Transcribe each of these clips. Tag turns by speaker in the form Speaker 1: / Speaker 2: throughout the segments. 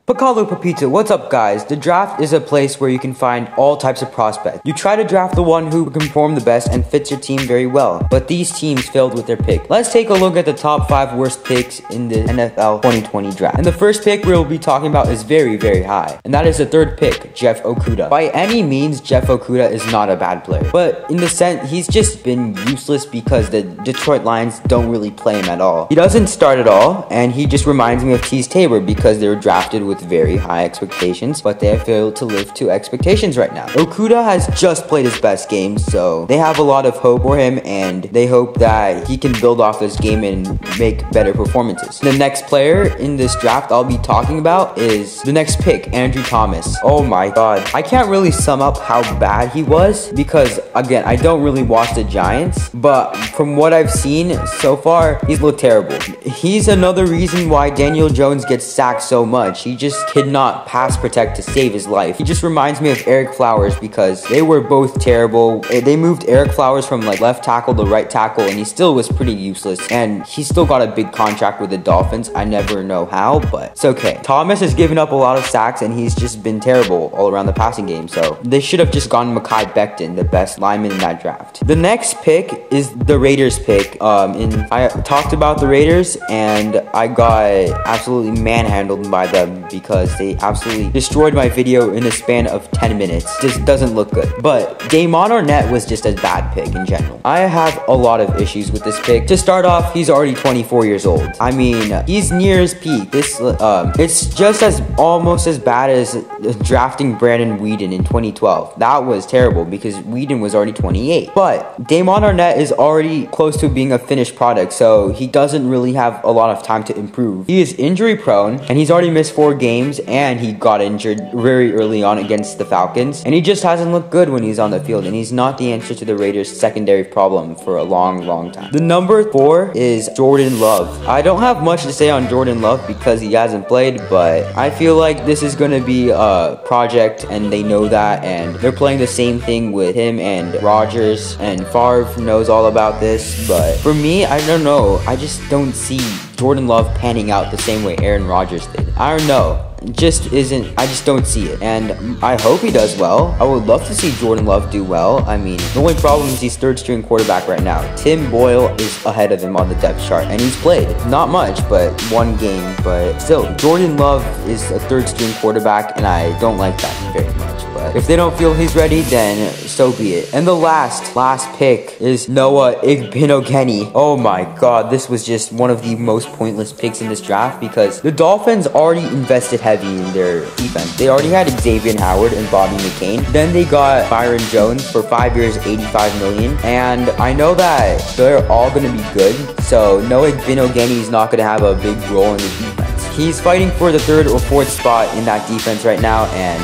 Speaker 1: Pakalu Papita, what's up guys? The draft is a place where you can find all types of prospects. You try to draft the one who can perform the best and fits your team very well, but these teams failed with their pick. Let's take a look at the top 5 worst picks in the NFL 2020 draft. And the first pick we'll be talking about is very, very high, and that is the third pick, Jeff Okudah. By any means, Jeff Okudah is not a bad player, but in the sense, he's just been useless because the Detroit Lions don't really play him at all. He doesn't start at all, and he just reminds me of Tease Tabor because they were drafted with very high expectations, but they have failed to live to expectations right now. Okudah has just played his best game, so they have a lot of hope for him, and they hope that he can build off this game and make better performances. The next player in this draft I'll be talking about is the next pick, Andrew Thomas. Oh my god. I can't really sum up how bad he was because, again, I don't really watch the Giants, but from what I've seen so far, he's looked terrible. He's another reason why Daniel Jones gets sacked so much. He just cannot pass protect to save his life. He just reminds me of Eric Flowers because they were both terrible. They moved Eric Flowers from like left tackle to right tackle, and he still was pretty useless, and he still got a big contract with the Dolphins. I never know how, but it's okay. Thomas has given up a lot of sacks, and he's just been terrible all around the passing game, so they should have just gone Mekhi Becton, the best lineman in that draft. The next pick is the Raiders pick. I talked about the Raiders, and I got absolutely manhandled by them because they absolutely destroyed my video in a span of 10 minutes. Just doesn't look good. But Damon Arnett was just a bad pick in general. I have a lot of issues with this pick. To start off, he's already 24 years old. I mean, he's near his peak. It's just almost as bad as drafting Brandon Weeden in 2012. That was terrible because Weeden was already 28. But Damon Arnett is already close to being a finished product, so he doesn't really have a lot of time to improve. He is injury prone, and he's already missed 4 games, and he got injured very early on against the Falcons, and he just hasn't looked good when he's on the field, and he's not the answer to the Raiders' secondary problem for a long time. The number 4 is Jordan Love. I don't have much to say on Jordan Love because he hasn't played, but I feel like this is going to be a project, and they know that, and they're playing the same thing with him and Rodgers, and Favre knows all about this, but for me, I don't know. I just don't see Jordan Love panning out the same way Aaron Rodgers did. I don't know. I just don't see it, and I hope he does well. I would love to see Jordan Love do well. I mean, the only problem is he's 3rd string quarterback right now. Tim Boyle is ahead of him on the depth chart, and he's played not much, but 1 game, but still, Jordan Love is a 3rd string quarterback, and I don't like that very much. But if they don't feel he's ready, then so be it. And the last pick is Noah Igbinoghene. Oh my god, this was just one of the most pointless picks in this draft because the Dolphins already invested heavy in their defense. They already had Xavier Howard and Bobby McCain. Then they got Byron Jones for 5 years, $85 million. And I know that they're all going to be good, so Noah Igbinoghene is not going to have a big role in the defense. He's fighting for the 3rd or 4th spot in that defense right now, and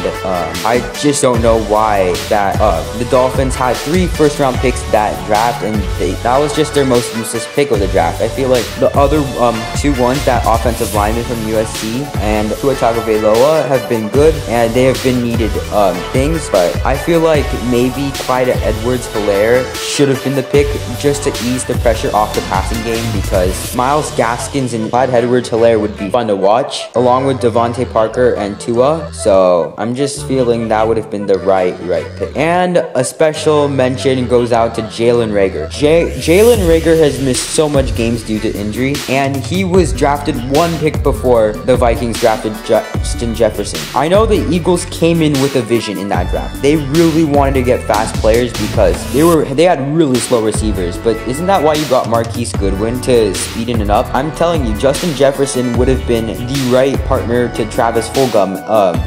Speaker 1: I just don't know why that the Dolphins had 3 first-round picks that draft, and that was just their most useless pick of the draft. I feel like the other 2 ones, that offensive lineman from USC and Tua Tagovailoa, have been good, and they have been needed things, but I feel like maybe Clyde Edwards-Helaire should have been the pick just to ease the pressure off the passing game, because Myles Gaskins and Clyde Edwards-Helaire would be fun to watch, along with Devontae Parker and Tua, so I'm just feeling that would have been the right pick. And a special mention goes out to Jalen Reagor. Jalen Reagor has missed so much games due to injury, and he was drafted 1 pick before the Vikings drafted Justin Jefferson. I know the Eagles came in with a vision in that draft. They really wanted to get fast players because they had really slow receivers, but isn't that why you got Marquise Goodwin to speeden it up? I'm telling you, Justin Jefferson would have been the right partner to Travis Fulgham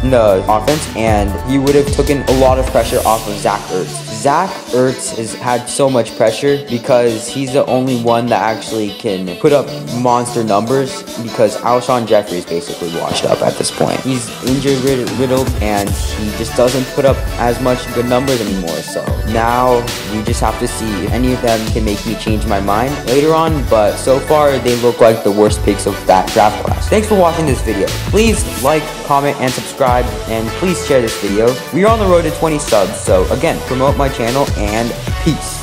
Speaker 1: in the offense, and he would have taken a lot of pressure off of Zach Ertz. Zach Ertz has had so much pressure because he's the only one that actually can put up monster numbers, because Alshon Jeffrey is basically washed up at this point. He's injury riddled, and he just doesn't put up as much good numbers anymore, so now we just have to see if any of them can make me change my mind later on, but so far they look like the worst picks of that draft class. Thanks for watching this video. Please like, comment, and subscribe, and please share this video. We are on the road to 20 subs, so again, promote my channel, and peace.